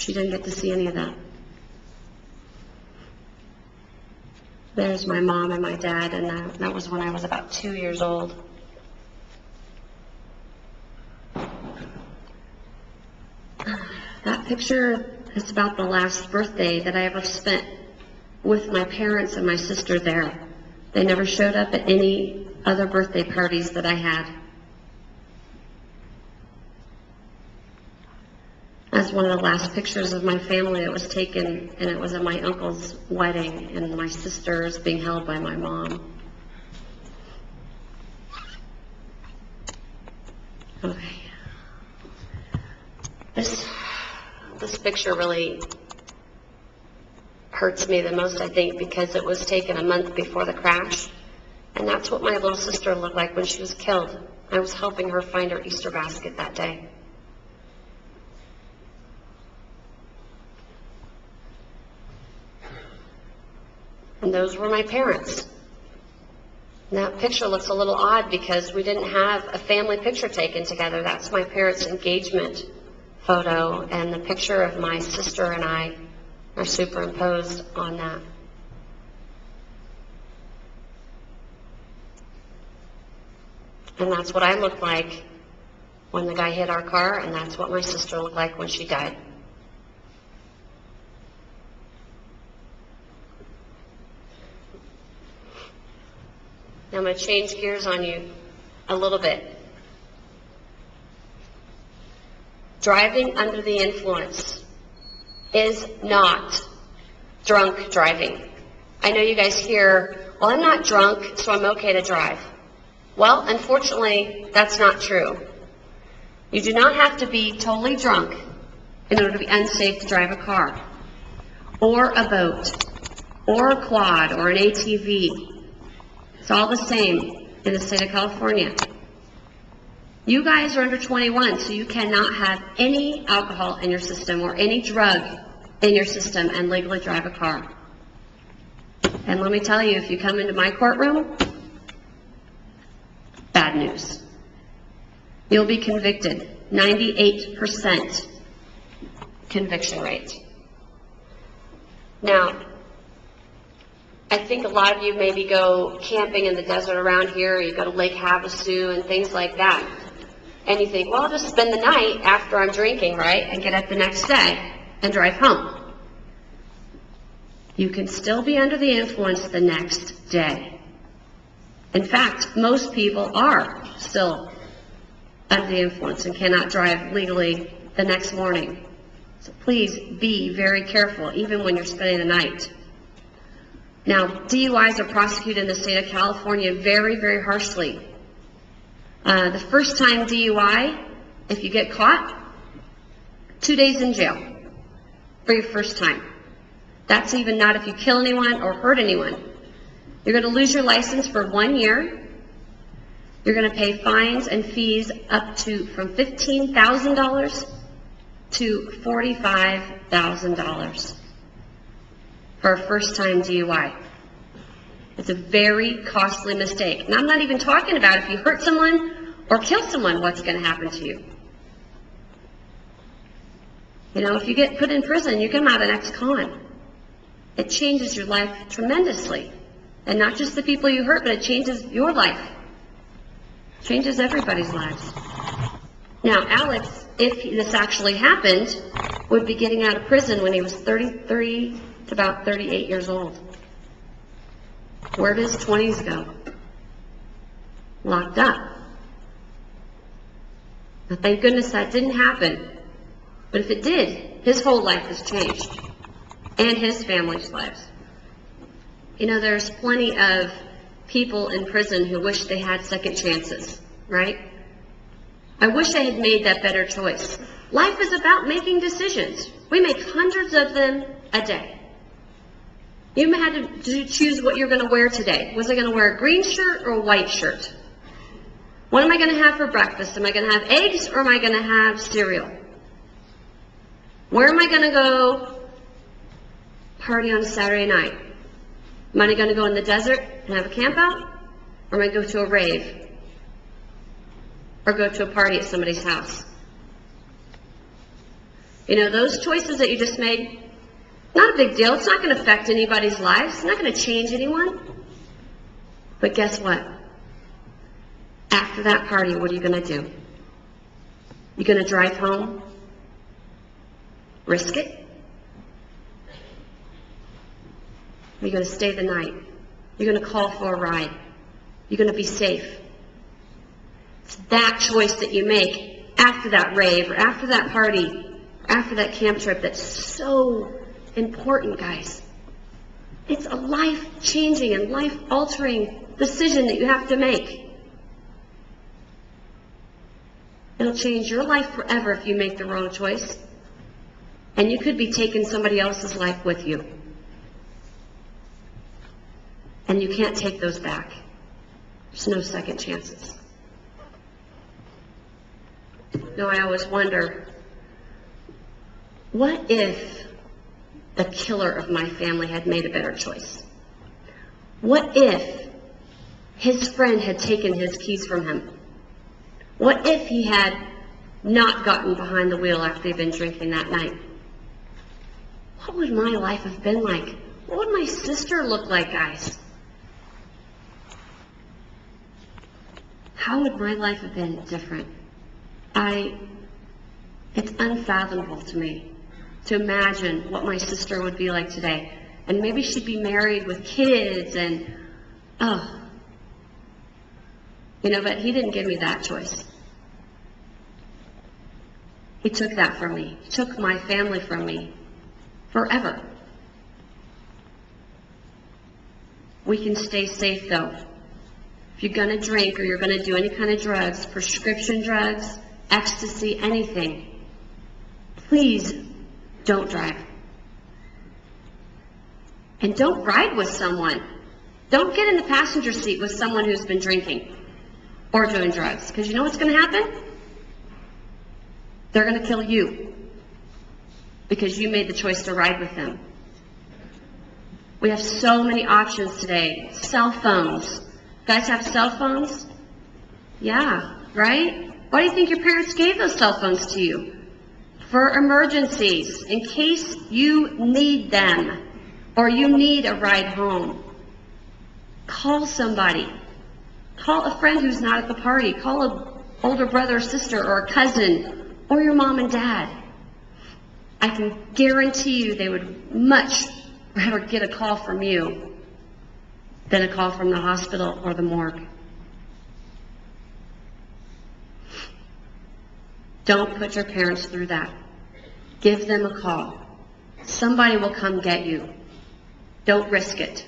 She didn't get to see any of that. There's my mom and my dad, and that was when I was about 2 years old. That picture is about the last birthday that I ever spent with my parents and my sister there. They never showed up at any other birthday parties that I had. That's one of the last pictures of my family that was taken, and it was at my uncle's wedding, and my sister is being held by my mom. Okay. This picture really hurts me the most, I think, because it was taken a month before the crash, and that's what my little sister looked like when she was killed. I was helping her find her Easter basket that day. And those were my parents. And that picture looks a little odd because we didn't have a family picture taken together. That's my parents' engagement photo, and the picture of my sister and I are superimposed on that. And that's what I looked like when the guy hit our car, and that's what my sister looked like when she died. Now I'm going to change gears on you a little bit. Driving under the influence is not drunk driving. I know you guys hear, well, I'm not drunk, so I'm okay to drive. Well, unfortunately, that's not true. You do not have to be totally drunk in order to be unsafe to drive a car, or a boat, or a quad, or an ATV. It's all the same in the state of California. You guys are under 21, so you cannot have any alcohol in your system or any drug in your system and legally drive a car. And let me tell you, if you come into my courtroom, bad news. You'll be convicted. 98% conviction rate. Now, I think a lot of you maybe go camping in the desert around here, or you go to Lake Havasu and things like that. And you think, well, I'll just spend the night after I'm drinking, right, and get up the next day and drive home. You can still be under the influence the next day. In fact, most people are still under the influence and cannot drive legally the next morning. So please be very careful, even when you're spending the night. Now, DUIs are prosecuted in the state of California very, very harshly. The first time DUI, if you get caught, 2 days in jail for your first time. That's even not if you kill anyone or hurt anyone. You're going to lose your license for 1 year. You're going to pay fines and fees up to from $15,000 to $45,000 for a first-time DUI. It's a very costly mistake. And I'm not even talking about if you hurt someone or kill someone, what's going to happen to you. You know, if you get put in prison, you come out an ex-con. It changes your life tremendously. And not just the people you hurt, but it changes your life. It changes everybody's lives. Now, Alex, if this actually happened, would be getting out of prison when he was 33 to about 38 years old. Where did his 20s go? Locked up. Now, thank goodness that didn't happen. But if it did, his whole life has changed. And his family's lives. You know, there's plenty of people in prison who wish they had second chances, right? I wish I had made that better choice. Life is about making decisions. We make hundreds of them a day. You had to choose what you're going to wear today. Was I going to wear a green shirt or a white shirt? What am I going to have for breakfast? Am I going to have eggs or am I going to have cereal? Where am I going to go party on Saturday night? Am I going to go in the desert and have a camp out? Or am I going to go to a rave? Or go to a party at somebody's house? You know, those choices that you just made, not a big deal. It's not going to affect anybody's lives. It's not going to change anyone. But guess what? After that party, what are you going to do? You going to drive home? Risk it? Are you going to stay the night? You're going to call for a ride? You're going to be safe? It's that choice that you make after that rave or after that party or after that camp trip that's so important, guys. It's a life-changing and life-altering decision that you have to make. It'll change your life forever if you make the wrong choice. And you could be taking somebody else's life with you. And you can't take those back. There's no second chances. No, I always wonder, what if the killer of my family had made a better choice? What if his friend had taken his keys from him? What if he had not gotten behind the wheel after he'd been drinking that night? What would my life have been like? What would my sister look like, guys? How would my life have been different? It's unfathomable to me to imagine what my sister would be like today. And maybe she'd be married with kids and, but he didn't give me that choice. He took that from me. He took my family from me forever. We can stay safe though. If you're going to drink or you're going to do any kind of drugs, prescription drugs, ecstasy, anything, please don't drive. And don't ride with someone. Don't get in the passenger seat with someone who's been drinking or doing drugs. Because you know what's going to happen? They're going to kill you because you made the choice to ride with them. We have so many options today. Cell phones. You guys have cell phones? Yeah, right? Why do you think your parents gave those cell phones to you? For emergencies, in case you need them or you need a ride home. Call somebody. Call a friend who's not at the party. Call an older brother or sister or a cousin or your mom and dad. I can guarantee you they would much rather get a call from you than a call from the hospital or the morgue. Don't put your parents through that. Give them a call. Somebody will come get you. Don't risk it.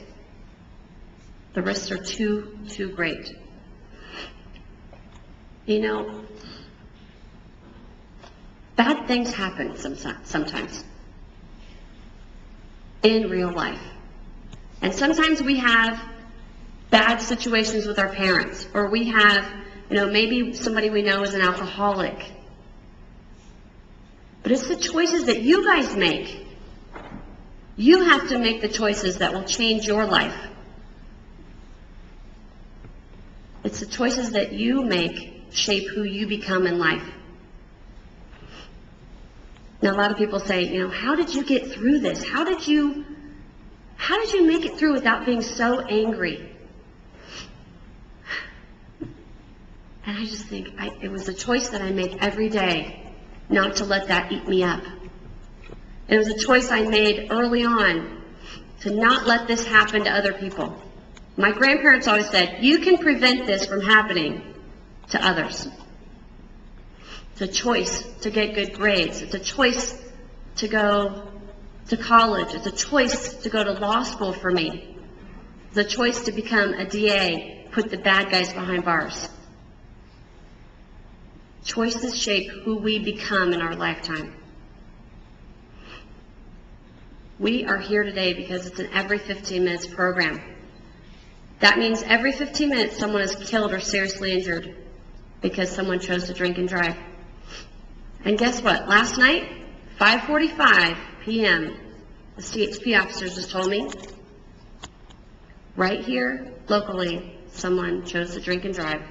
The risks are too great. You know, bad things happen sometimes in real life. And sometimes we have bad situations with our parents, or we have, maybe somebody we know is an alcoholic. But it's the choices that you guys make. You have to make the choices that will change your life. It's the choices that you make shape who you become in life. Now, a lot of people say, how did you get through this? How did you make it through without being so angry? And I just think it was a choice that I make every day not to let that eat me up. It was a choice I made early on to not let this happen to other people. My grandparents always said, you can prevent this from happening to others. It's a choice to get good grades. It's a choice to go to college. It's a choice to go to law school for me. It's a choice to become a DA, put the bad guys behind bars. Choices shape who we become in our lifetime. We are here today because it's an every 15 minutes program. That means every 15 minutes someone is killed or seriously injured because someone chose to drink and drive. And guess what? Last night, 5:45 p.m., the CHP officers just told me, right here, locally, someone chose to drink and drive.